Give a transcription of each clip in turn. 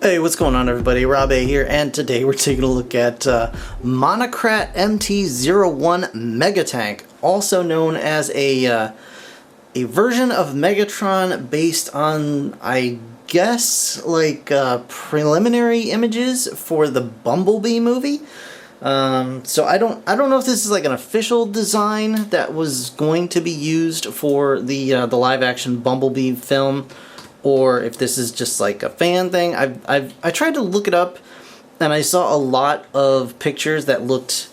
Hey, what's going on everybody? Rob A here, and today we're taking a look at MONOCRAT MT-01 MEGATANK, also known as a version of Megatron based on, I guess, like preliminary images for the Bumblebee movie. So I don't know if this is like an official design that was going to be used for the live-action Bumblebee film, or if this is just like a fan thing. I tried to look it up, and I saw a lot of pictures that looked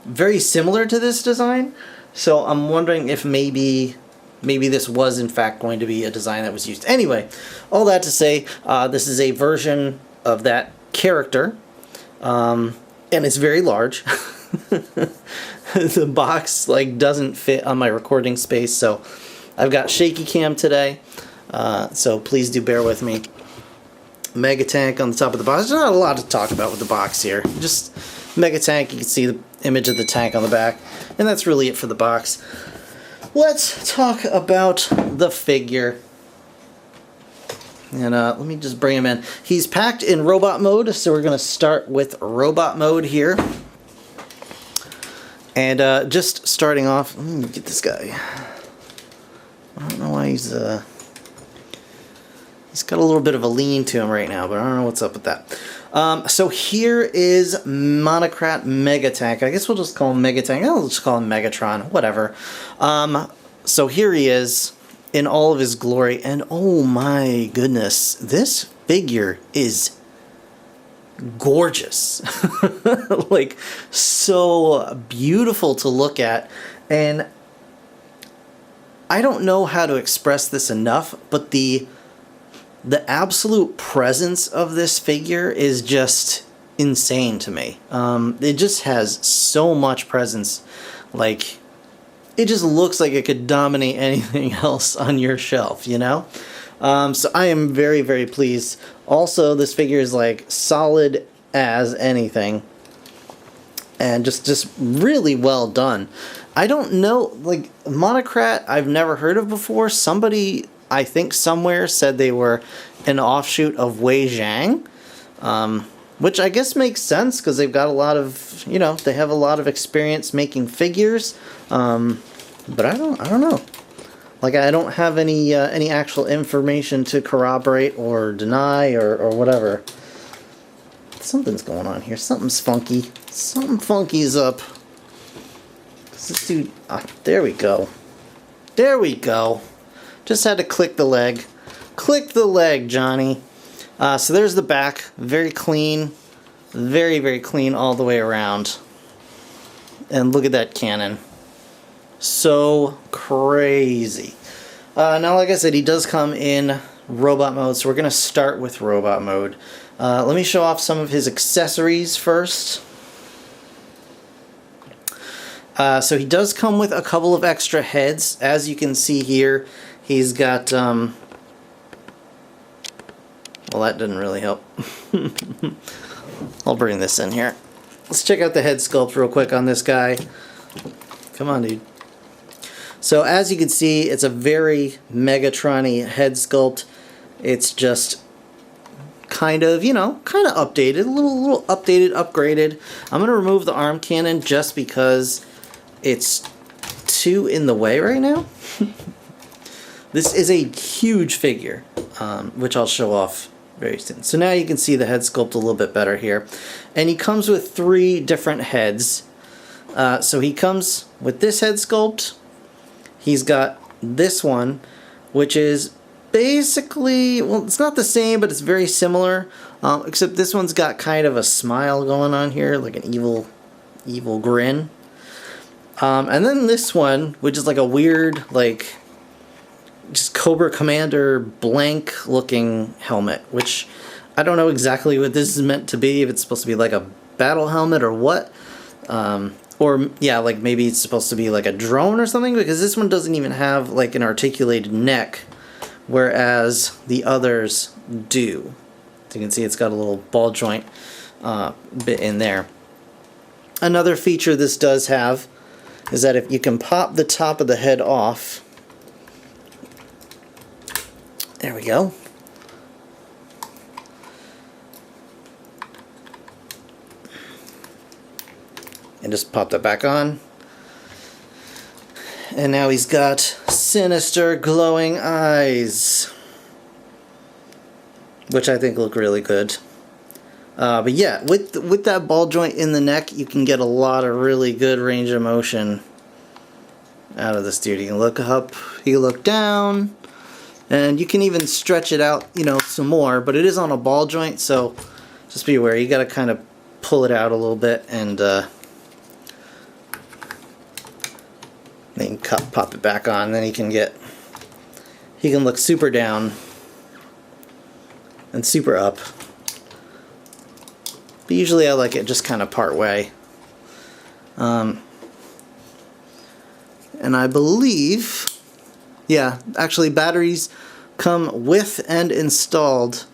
very similar to this design. So I'm wondering if maybe this was in fact going to be a design that was used. Anyway, all that to say, this is a version of that character, and it's very large. The box like doesn't fit on my recording space, so I've got shaky cam today. So please do bear with me. Megatank on the top of the box. There's not a lot to talk about with the box here. Just Megatank, you can see the image of the tank on the back, and that's really it for the box. Let's talk about the figure. And let me just bring him in. He's packed in robot mode, so we're going to start with robot mode here. And just starting off, let me get this guy. I don't know why he's got a little bit of a lean to him right now, but I don't know what's up with that. So here is MONOCRAT MEGATANK. I guess we'll just call him MEGATANK. I'll just call him Megatron, whatever. So here he is in all of his glory, and oh my goodness, this figure is gorgeous. Like, so beautiful to look at, and I don't know how to express this enough, but the absolute presence of this figure is just insane to me. It just has so much presence. Like, it just looks like it could dominate anything else on your shelf, you know? So I am very, very pleased. Also, this figure is like solid as anything, and just really well done. I don't know, like, MONOCRAT I've never heard of before. Somebody, I think somewhere, said they were an offshoot of Wei Zhang, which I guess makes sense because they've got a lot of, you know, they have a lot of experience making figures. But I don't know. Like, I don't have any actual information to corroborate or deny or whatever. Something's going on here. Something's funky. Something funky's up. This dude, there we go. There we go. Just had to click the leg. Click the leg, Johnny. So there's the back. Very clean. Very, very clean all the way around. And look at that cannon. So crazy. Now, like I said, he does come in robot mode, so we're going to start with robot mode. Let me show off some of his accessories first. So he does come with a couple of extra heads. As you can see here, he's got, well, that didn't really help. I'll bring this in here. Let's check out the head sculpt real quick on this guy. Come on, dude. So as you can see, it's a very Megatron-y head sculpt. It's just kind of, you know, kind of updated, a little updated, upgraded. I'm going to remove the arm cannon just because it's too in the way right now. This is a huge figure, which I'll show off very soon. So now you can see the head sculpt a little bit better here. And he comes with 3 different heads. So he comes with this head sculpt. He's got this one, which is basically, well, it's not the same, but it's very similar. Except this one's got kind of a smile going on here, like an evil grin. And then this one, which is like a weird, like, just Cobra Commander blank looking helmet, which I don't know exactly what this is meant to be, if it's supposed to be like a battle helmet or what. Or, yeah, like maybe it's supposed to be like a drone or something, because this one doesn't even have like an articulated neck, whereas the others do. So you can see it's got a little ball joint bit in there. Another feature this does have is that if you can pop the top of the head off, there we go, and just pop that back on. And now he's got sinister glowing eyes, which I think look really good. But yeah, with that ball joint in the neck, you can get a lot of really good range of motion out of this dude. You can look up, you can look down, and you can even stretch it out, you know, some more. But it is on a ball joint, so just be aware. You got to kind of pull it out a little bit, and then you can pop it back on. Then he can look super down and super up. But usually I like it just kind of part way. And I believe, yeah, actually batteries come with and installed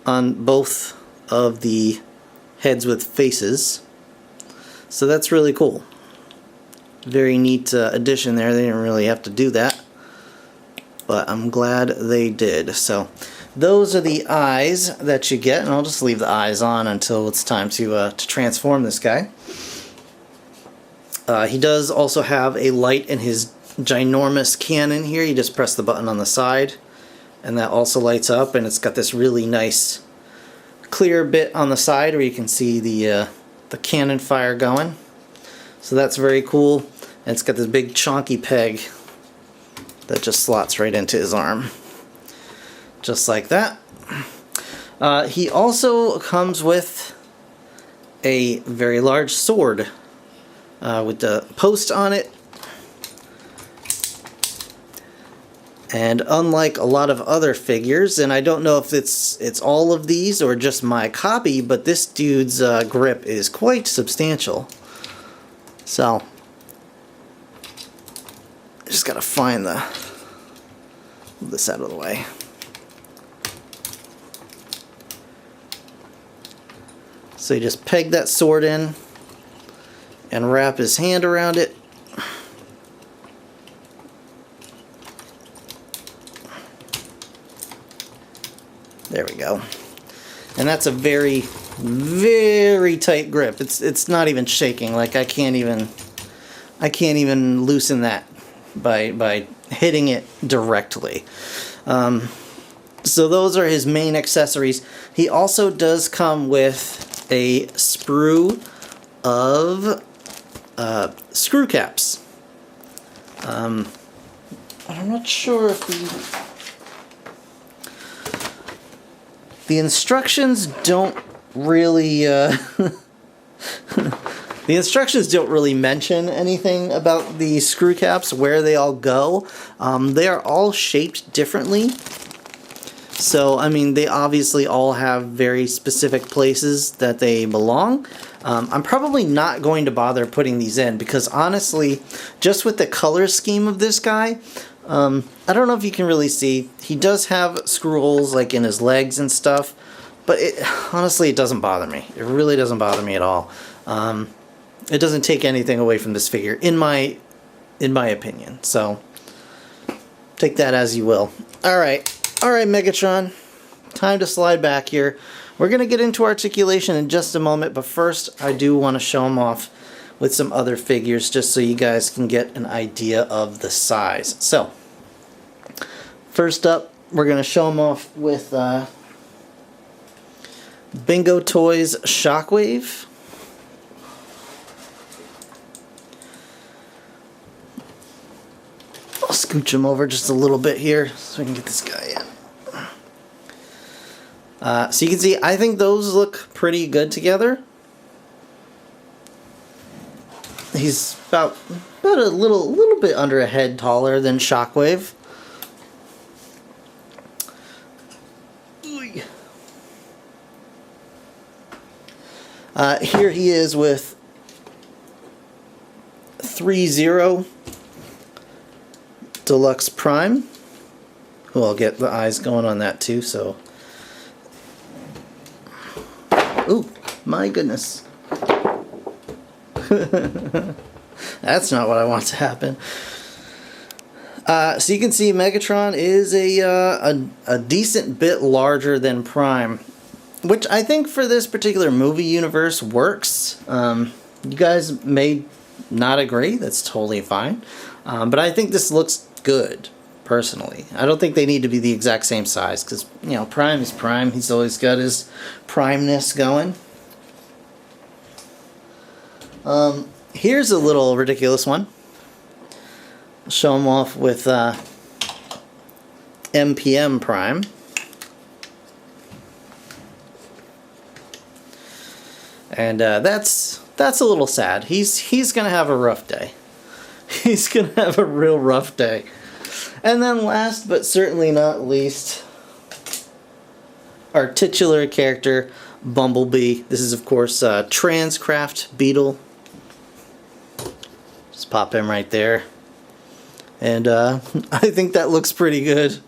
on both of the heads with faces. So that's really cool. Very neat addition there. They didn't really have to do that, but I'm glad they did. So those are the eyes that you get, and I'll just leave the eyes on until it's time to transform this guy. He does also have a light in his ginormous cannon here. You just press the button on the side, and that also lights up, and it's got this really nice clear bit on the side where you can see the cannon fire going. So that's very cool. And it's got this big chonky peg that just slots right into his arm. Just like that. He also comes with a very large sword with the post on it. And unlike a lot of other figures, and I don't know if it's all of these or just my copy, but this dude's grip is quite substantial. So, just gotta find move this out of the way. So you just peg that sword in and wrap his hand around it. There we go. And that's a very, very tight grip. It's not even shaking. Like I can't even loosen that by hitting it directly. So those are his main accessories. He also does come with a sprue of screw caps. I'm not sure if the instructions don't really the instructions don't really mention anything about the screw caps, where they all go. They are all shaped differently. So, I mean, they obviously all have very specific places that they belong. I'm probably not going to bother putting these in because, honestly, just with the color scheme of this guy, I don't know if you can really see. He does have screw holes like in his legs and stuff, but honestly, it doesn't bother me. It really doesn't bother me at all. It doesn't take anything away from this figure, in my opinion. So, take that as you will. Alright, Megatron. Time to slide back here. We're going to get into articulation in just a moment, but first I do want to show him off with some other figures just so you guys can get an idea of the size. So, first up, we're going to show him off with Bingo Toys Shockwave. I'll scooch him over just a little bit here so we can get this guy in. So you can see, I think those look pretty good together. He's about a little bit under a head taller than Shockwave. Here he is with 3-0 Deluxe Prime. Well, I'll get the eyes going on that too, so. Ooh, my goodness. That's not what I want to happen. So you can see Megatron is a decent bit larger than Prime, which I think for this particular movie universe works. You guys may not agree, that's totally fine. But I think this looks good, personally. I don't think they need to be the exact same size, because, you know, Prime is Prime. He's always got his primeness going. Here's a little ridiculous one. I'll show him off with MPM Prime. And that's a little sad. He's gonna have a rough day. He's gonna have a real rough day. And then last but certainly not least, our titular character, Bumblebee. This is of course Transcraft Beetle. Just pop him right there. And I think that looks pretty good.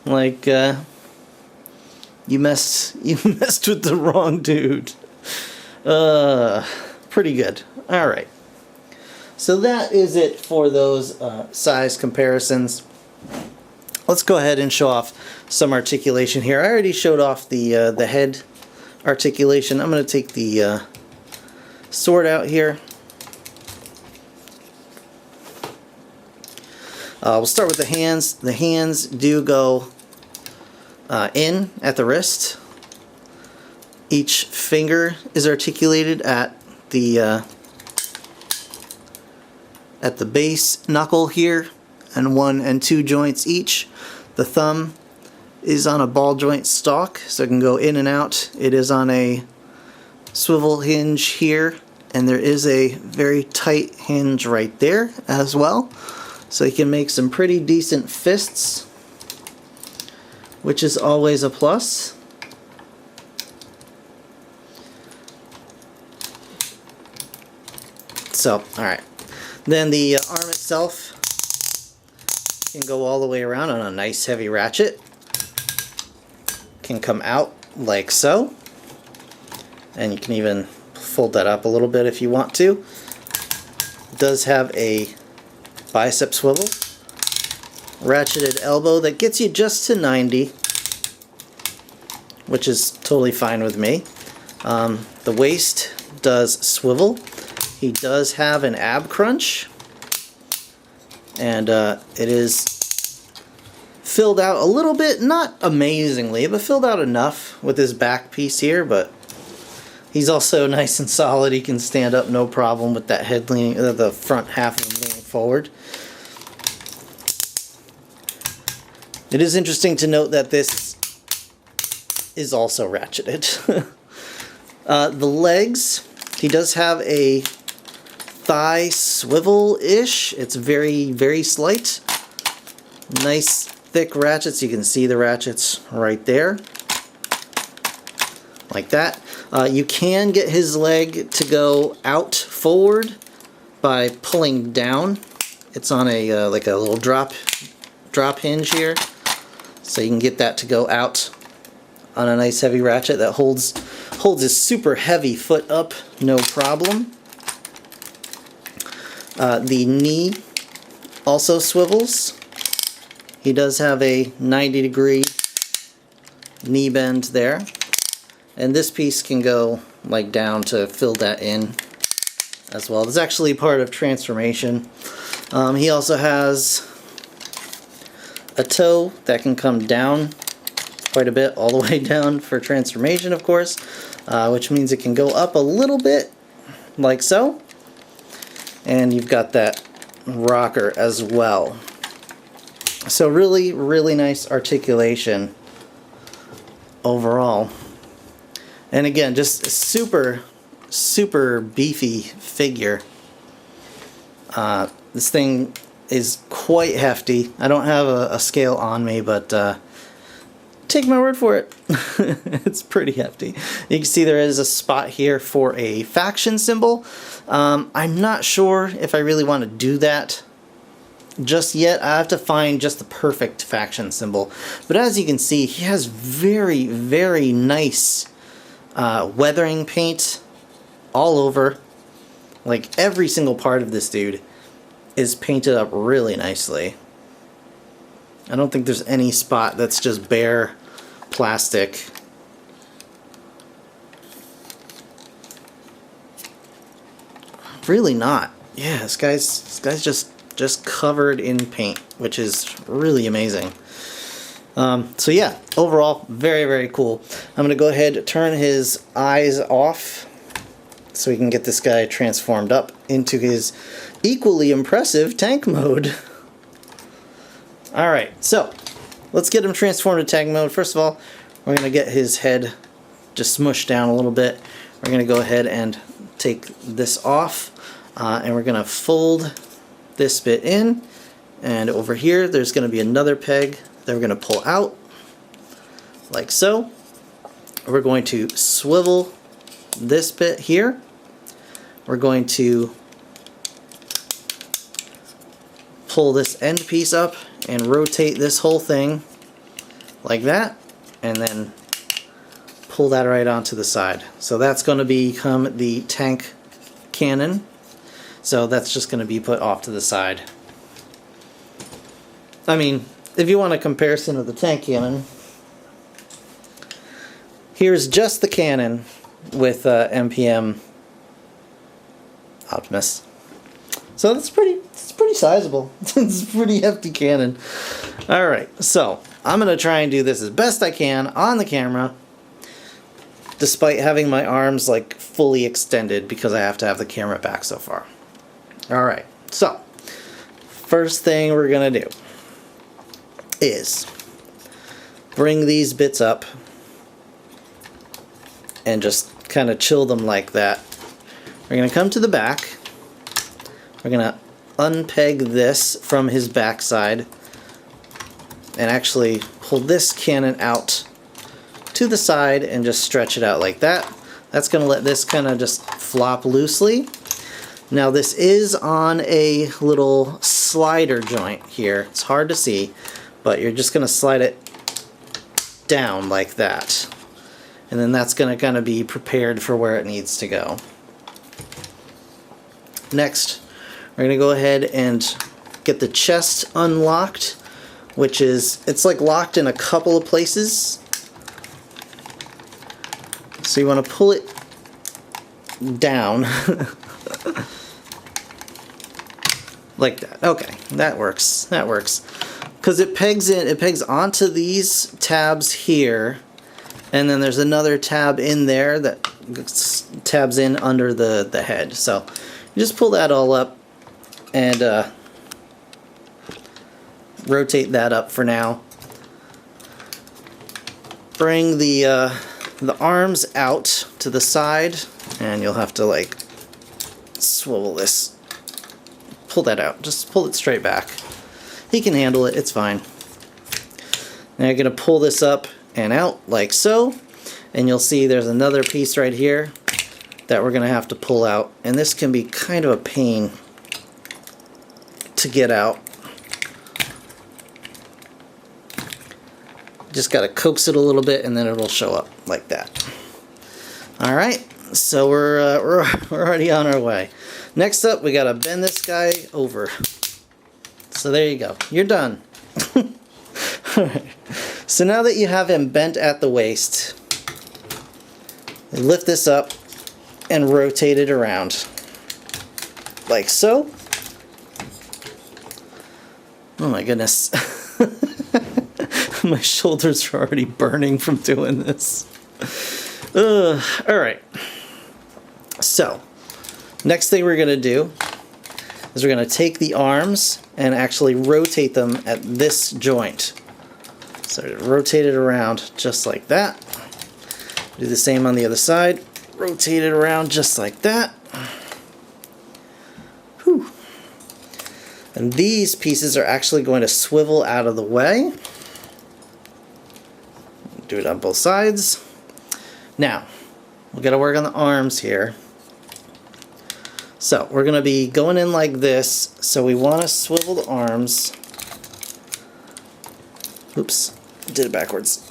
Like you messed with the wrong dude. Pretty good. Alright. So that is it for those size comparisons. Let's go ahead and show off some articulation here. I already showed off the head articulation. I'm going to take the sword out here. We'll start with the hands. The hands do go in at the wrist. Each finger is articulated at the base knuckle here, and 1 and 2 joints each. The thumb is on a ball joint stalk, so it can go in and out. It is on a swivel hinge here, and there is a very tight hinge right there as well. So you can make some pretty decent fists, which is always a plus. So, alright. Then the arm itself can go all the way around on a nice heavy ratchet. Can come out like so. And you can even fold that up a little bit if you want to. It does have a bicep swivel. Ratcheted elbow that gets you just to 90. Which is totally fine with me. The waist does swivel. He does have an ab crunch, and it is filled out a little bit, not amazingly, but filled out enough with his back piece here, but he's also nice and solid. He can stand up no problem with that head leaning, the front half of him leaning forward. It is interesting to note that this is also ratcheted. The legs, he does have a thigh swivel-ish. It's very, very slight. Nice thick ratchets. You can see the ratchets right there. Like that. You can get his leg to go out forward by pulling down. It's on a like a little drop hinge here. So you can get that to go out on a nice heavy ratchet that holds his super heavy foot up, no problem. The knee also swivels. He does have a 90-degree knee bend there. And this piece can go like down to fill that in as well. This is actually part of transformation. He also has a toe that can come down quite a bit, all the way down for transformation, of course, which means it can go up a little bit like so. And you've got that rocker as well. So really, really nice articulation overall. And again, just a super, super beefy figure. This thing is quite hefty. I don't have a scale on me, but take my word for it. It's pretty hefty. You can see there is a spot here for a faction symbol. I'm not sure if I really want to do that just yet. I have to find just the perfect faction symbol. But as you can see, he has very, very nice weathering paint all over. Like every single part of this dude is painted up really nicely. I don't think there's any spot that's just bare plastic. Really not. Yeah, this guy's just covered in paint, which is really amazing. So yeah, overall, very, very cool. I'm going to go ahead and turn his eyes off so we can get this guy transformed up into his equally impressive tank mode. Alright, so let's get him transformed to tank mode. First of all, we're going to get his head just smushed down a little bit. We're going to go ahead and take this off, and we're going to fold this bit in, and over here there's going to be another peg that we're going to pull out, like so. We're going to swivel this bit here. We're going to pull this end piece up and rotate this whole thing like that, and then pull that right onto the side. So that's going to become the tank cannon. So that's just going to be put off to the side. I mean, if you want a comparison of the tank cannon, here's just the cannon with MPM Optimus. So it's pretty sizable. It's a pretty hefty cannon. Alright, so I'm going to try and do this as best I can on the camera, despite having my arms like fully extended because I have to have the camera back so far. Alright, so first thing we're going to do is bring these bits up and just kind of chill them like that. We're going to come to the back. We're going to unpeg this from his backside and actually pull this cannon out to the side and just stretch it out like that. That's going to let this kind of just flop loosely. Now this is on a little slider joint here. It's hard to see, but you're just going to slide it down like that. And then that's going to kind of be prepared for where it needs to go. Next, we're going to go ahead and get the chest unlocked, which is, it's like locked in a couple of places. So you want to pull it down like that. Okay, that works. That works. Because it pegs in, it pegs onto these tabs here, and then there's another tab in there that tabs in under the head. So you just pull that all up and rotate that up for now. Bring the arms out to the side, and you'll have to like swivel this. Pull that out. Just pull it straight back. He can handle it. It's fine. Now you're going to pull this up and out like so, and you'll see there's another piece right here that we're going to have to pull out, and this can be kind of a pain to get out. Just got to coax it a little bit and then it'll show up like that. Alright, so we're already on our way. Next up, we got to bend this guy over. So there you go. You're done. Alright, so now that you have him bent at the waist, lift this up and rotate it around like so. Oh my goodness. My shoulders are already burning from doing this. Alright. So, next thing we're going to do is we're going to take the arms and actually rotate them at this joint. So rotate it around just like that. Do the same on the other side. Rotate it around just like that. Whew. And these pieces are actually going to swivel out of the way. Do it on both sides. Now, we've got to work on the arms here. So, we're going to be going in like this. So we want to swivel the arms. Oops, did it backwards.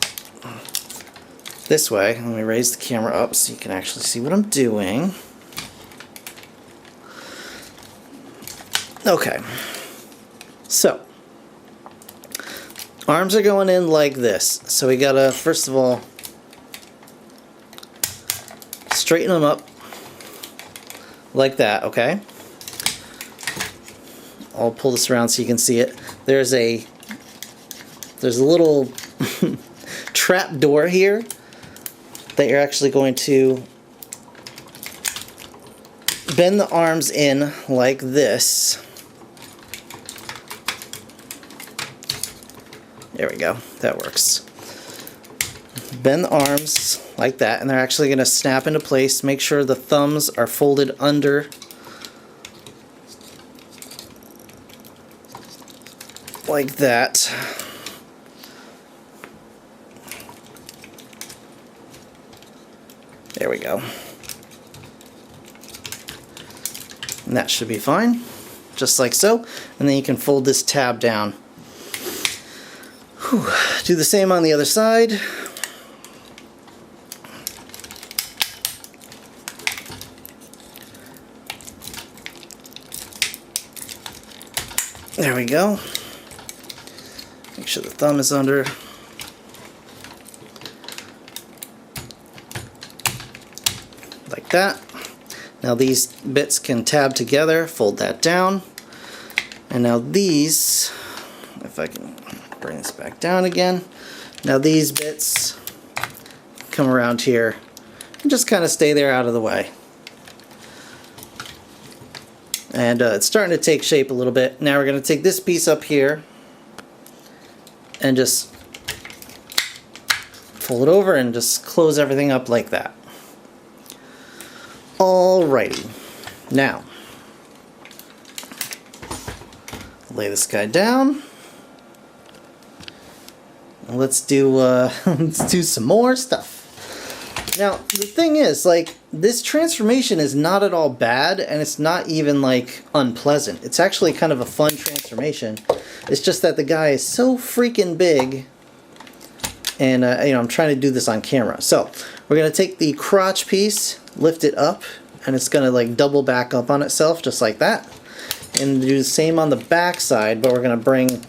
This way. Let me raise the camera up so you can actually see what I'm doing. Okay. So, arms are going in like this. So we gotta, first of all, straighten them up like that, okay? I'll pull this around so you can see it. There's a little trap door here that you're actually going to bend the arms in like this. There we go, that works. Bend the arms like that, and they're actually going to snap into place. Make sure the thumbs are folded under. Like that. There we go. And that should be fine. Just like so. And then you can fold this tab down. Whew. Do the same on the other side. There we go. Make sure the thumb is under. Like that. Now these bits can tab together, fold that down. And now these, if I can bring this back down again. Now these bits come around here and just kind of stay there out of the way. And it's starting to take shape a little bit. Now we're going to take this piece up here and just fold it over and just close everything up like that. Alrighty. Now, lay this guy down. And let's do some more stuff. Now, the thing is, like, this transformation is not at all bad, and it's not even, like, unpleasant. It's actually kind of a fun transformation. It's just that the guy is so freaking big, and, you know, I'm trying to do this on camera. So, we're going to take the crotch piece, lift it up, and it's going to, like, double back up on itself, just like that. And do the same on the back side, but we're going to bring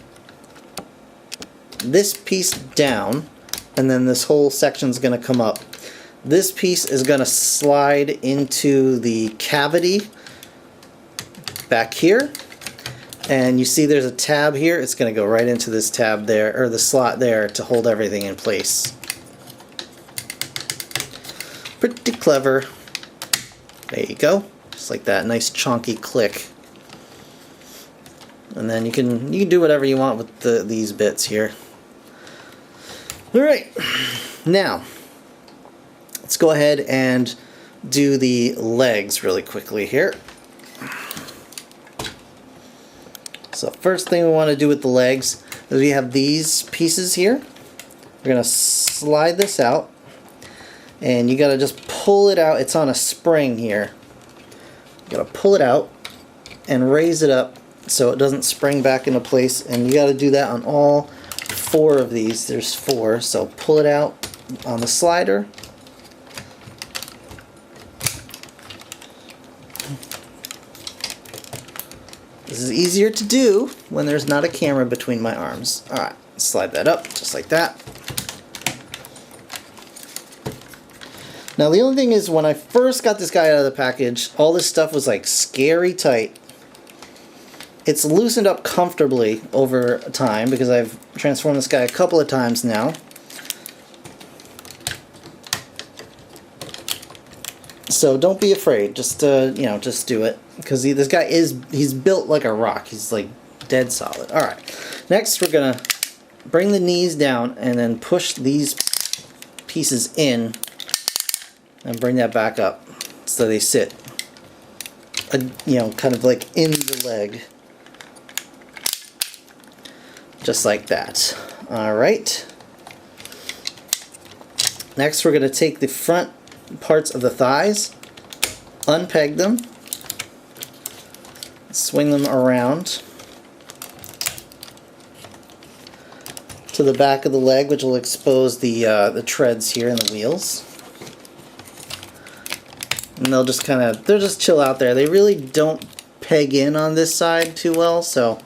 this piece down, and then this whole section's going to come up. This piece is going to slide into the cavity back here, and you see there's a tab here. It's going to go right into this tab there, or the slot there, to hold everything in place. Pretty clever. There you go, just like that, nice chunky click. And then you can do whatever you want with these bits here. All right, now. Let's go ahead and do the legs really quickly here. So first thing we want to do with the legs is we have these pieces here. We're going to slide this out, and you got to just pull it out. It's on a spring here. You got to pull it out and raise it up so it doesn't spring back into place, and you got to do that on all 4 of these. There's 4, so pull it out on the slider. This is easier to do when there's not a camera between my arms. Alright, slide that up just like that. Now the only thing is, when I first got this guy out of the package, all this stuff was like scary tight. It's loosened up comfortably over time because I've transformed this guy a couple of times now. So don't be afraid, just you know, just do it, because this guy he's built like a rock. He's like dead solid. All right, next we're gonna bring the knees down and then push these pieces in and bring that back up so they sit, you know, kind of like in the leg, just like that. All right. Next, we're gonna take the front parts of the thighs, unpeg them, swing them around to the back of the leg, which will expose the treads here and the wheels. And they'll just chill out there. They really don't peg in on this side too well, so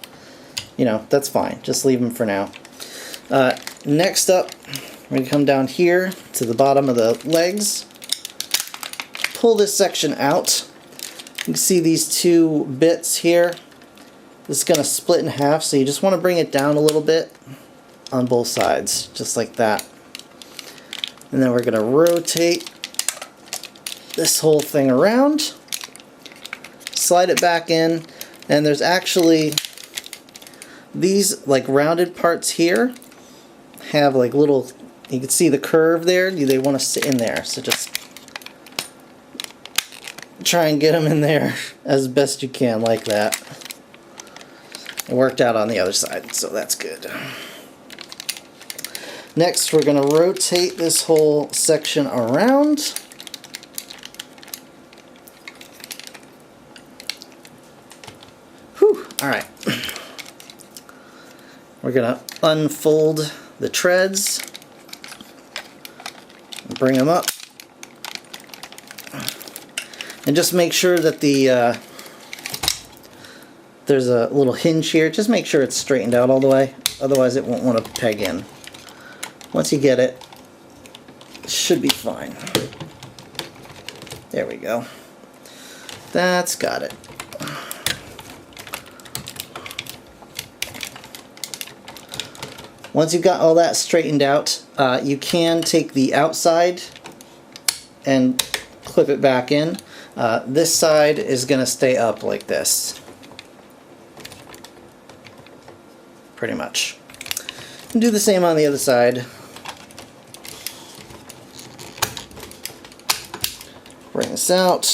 you know, that's fine. Just leave them for now. Next up, we're gonna come down here to the bottom of the legs. Pull this section out, can see these two bits here. This is going to split in half, so you just want to bring it down a little bit on both sides, just like that. And then we're going to rotate this whole thing around, slide it back in, and there's actually these like rounded parts here have like little, you can see the curve there, they want to sit in there, so just try and get them in there as best you can, like that. It worked out on the other side, so that's good. Next, we're going to rotate this whole section around. Whew, alright. We're going to unfold the treads, bring them up, and just make sure that the there's a little hinge here. Just make sure it's straightened out all the way, otherwise it won't want to peg in. Once you get it, it should be fine. There we go. That's got it. Once you've got all that straightened out, you can take the outside and clip it back in. This side is going to stay up like this. Pretty much. And do the same on the other side. Bring this out.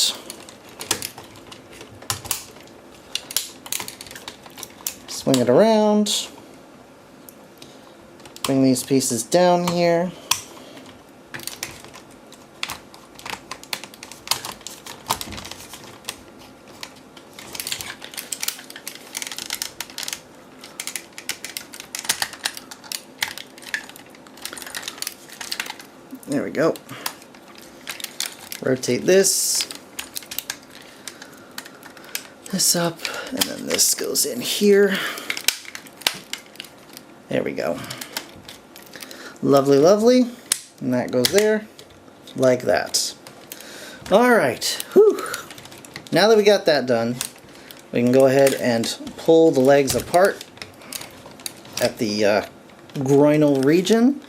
Swing it around. Bring these pieces down here. There we go. Rotate this up, and then this goes in here. There we go. Lovely, lovely. And that goes there, like that. Alright, whew. Now that we got that done, we can go ahead and pull the legs apart at the groinal region.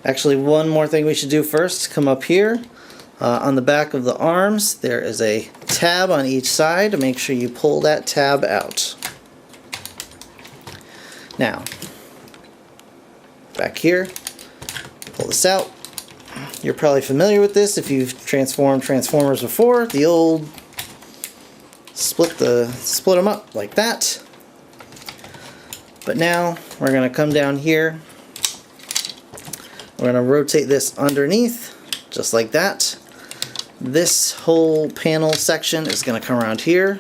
Actually, one more thing we should do first. Come up here. On the back of the arms, there is a tab on each side. Make sure you pull that tab out. Now, back here, pull this out. You're probably familiar with this if you've transformed Transformers before. The old split them up like that. But now we're going to come down here. We're going to rotate this underneath, just like that. This whole panel section is going to come around here.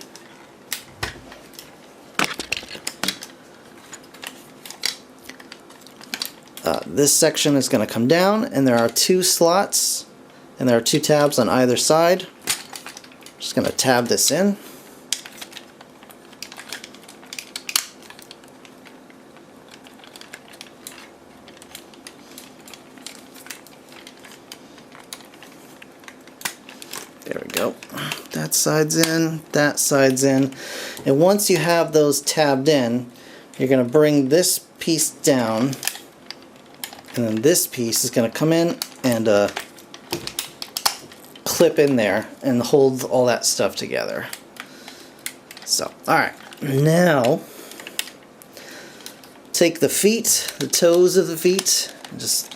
This section is going to come down, and there are two slots, and there are two tabs on either side. Just going to tab this in. There we go. That side's in, that side's in. And once you have those tabbed in, you're going to bring this piece down, and then this piece is going to come in and clip in there and hold all that stuff together. So, alright. Now, take the feet, the toes of the feet, and just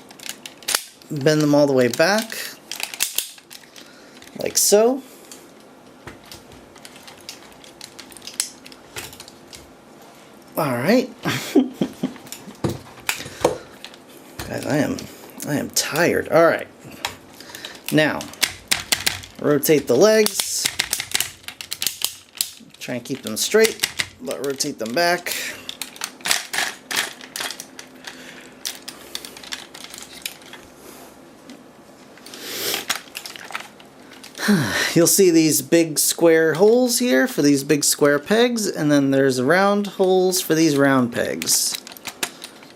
bend them all the way back. Like so. Alright. Guys, I am tired. Alright. Now, rotate the legs. Try and keep them straight, but rotate them back. You'll see these big square holes here for these big square pegs, and then there's round holes for these round pegs.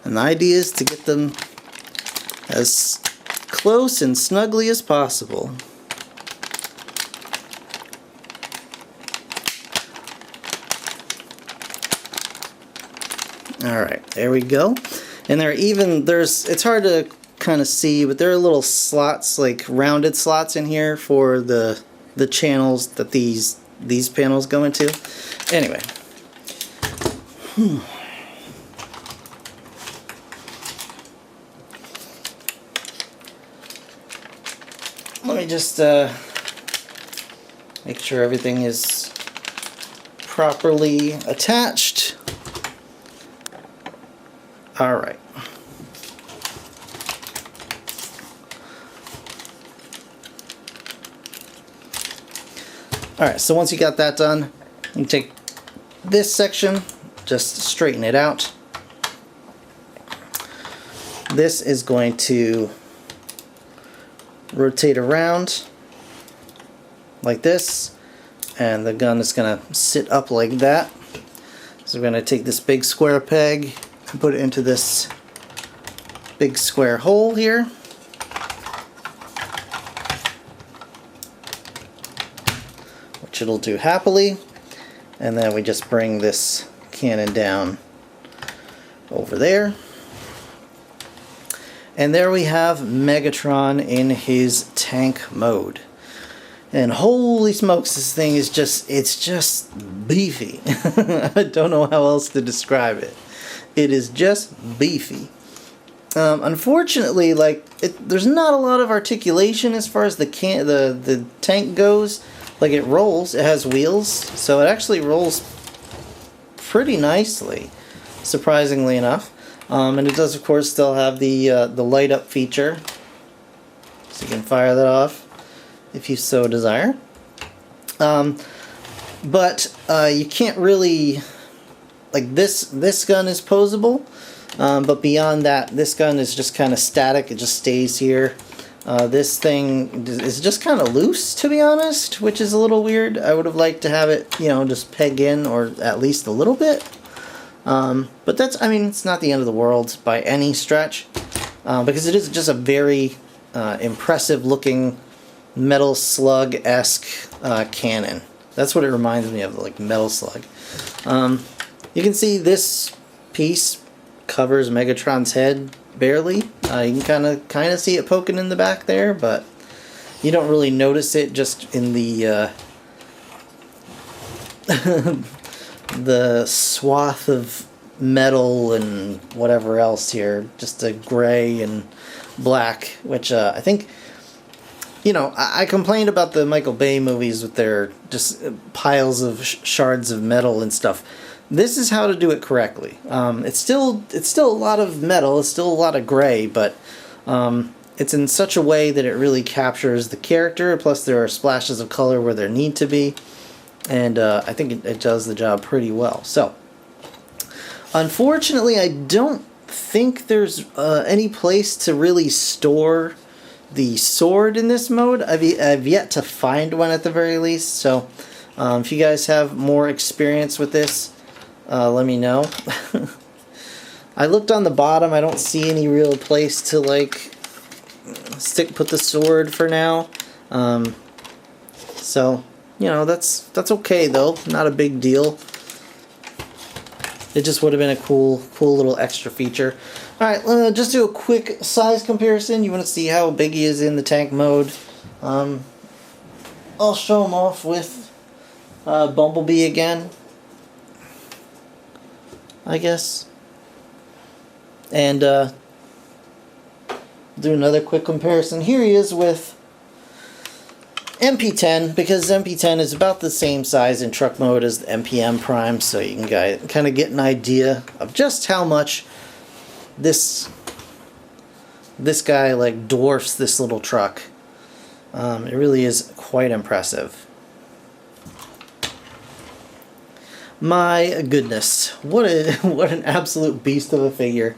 And the idea is to get them as close and snugly as possible. Alright, there we go. And it's hard to kind of see, but there are little slots, like rounded slots in here for the channels that these panels go into. Anyway. Let me just make sure everything is properly attached. Alright. Alright, so once you got that done, you take this section, just straighten it out. This is going to rotate around like this, and the gun is going to sit up like that. So we're going to take this big square peg and put it into this big square hole here. Which it'll do happily. And then we just bring this cannon down over there. And there we have Megatron in his tank mode. And holy smokes, this thing is it's just beefy. I don't know how else to describe it. It is just beefy. Unfortunately, there's not a lot of articulation as far as the tank goes. Like, it rolls, it has wheels, so it actually rolls pretty nicely, surprisingly enough. And it does, of course, still have the light up feature, so you can fire that off if you so desire. But you can't really, like, this gun is posable, but beyond that, this gun is just kind of static. It just stays here. This thing is just kind of loose, to be honest, which is a little weird. I would have liked to have it, just peg in, or at least a little bit. But that's, I mean, it's not the end of the world by any stretch, because it is just a very impressive looking Metal Slug-esque cannon. That's what it reminds me of, like Metal Slug. You can see this piece covers Megatron's head barely. You can kind of see it poking in the back there, but you don't really notice it just in the the swath of metal and whatever else here, just a gray and black, which I think, I complained about the Michael Bay movies with their just piles of shards of metal and stuff. This is how to do it correctly. It's still a lot of metal, it's still a lot of gray, but it's in such a way that it really captures the character, plus there are splashes of color where there need to be, and I think it does the job pretty well. So, unfortunately, I don't think there's any place to really store the sword in this mode. I've yet to find one at the very least, so if you guys have more experience with this, let me know. I looked on the bottom. I don't see any real place to put the sword for now. So that's okay though. Not a big deal. It just would have been a cool little extra feature. All right, just do a quick size comparison. You want to see how big he is in the tank mode. I'll show him off with Bumblebee again, I guess, and do another quick comparison. Here he is with MP-10, because MP-10 is about the same size in truck mode as the DcomPrime, so you can kind of get an idea of just how much this guy dwarfs this little truck. It really is quite impressive. My goodness, what an absolute beast of a figure.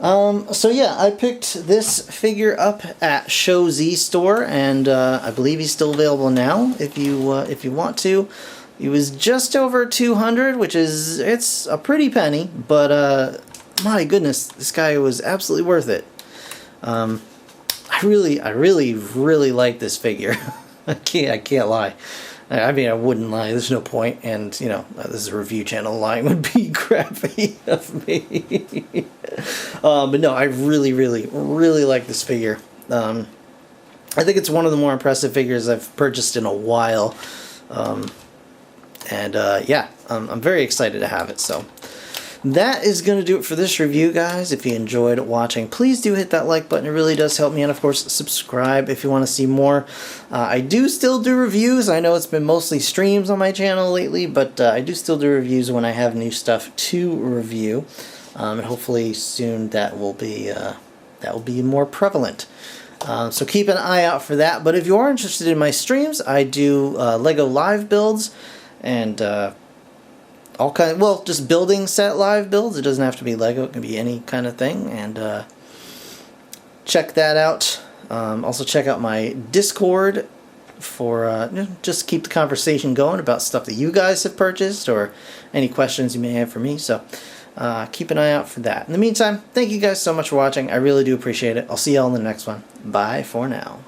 So yeah, I picked this figure up at Show Z store, and I believe he's still available now if you want to. He was just over 200, which is, it's a pretty penny, but my goodness, this guy was absolutely worth it. I really like this figure. I can't lie. I mean, I wouldn't lie. There's no point. And, you know, this is a review channel. Lying would be crappy of me. But no, I really, really, really like this figure. I think it's one of the more impressive figures I've purchased in a while. Yeah, I'm very excited to have it. So that is going to do it for this review, guys. If you enjoyed watching, please do hit that like button. It really does help me. And, of course, subscribe if you want to see more. I do still do reviews. I know it's been mostly streams on my channel lately, but I do still do reviews when I have new stuff to review. And hopefully soon that will be more prevalent. So keep an eye out for that. But if you are interested in my streams, I do Lego live builds and all kind of, well, just building set live builds. It doesn't have to be Lego. It can be any kind of thing. And check that out. Also check out my Discord for just keep the conversation going about stuff that you guys have purchased or any questions you may have for me. So keep an eye out for that. In the meantime, thank you guys so much for watching. I really do appreciate it. I'll see y'all in the next one. Bye for now.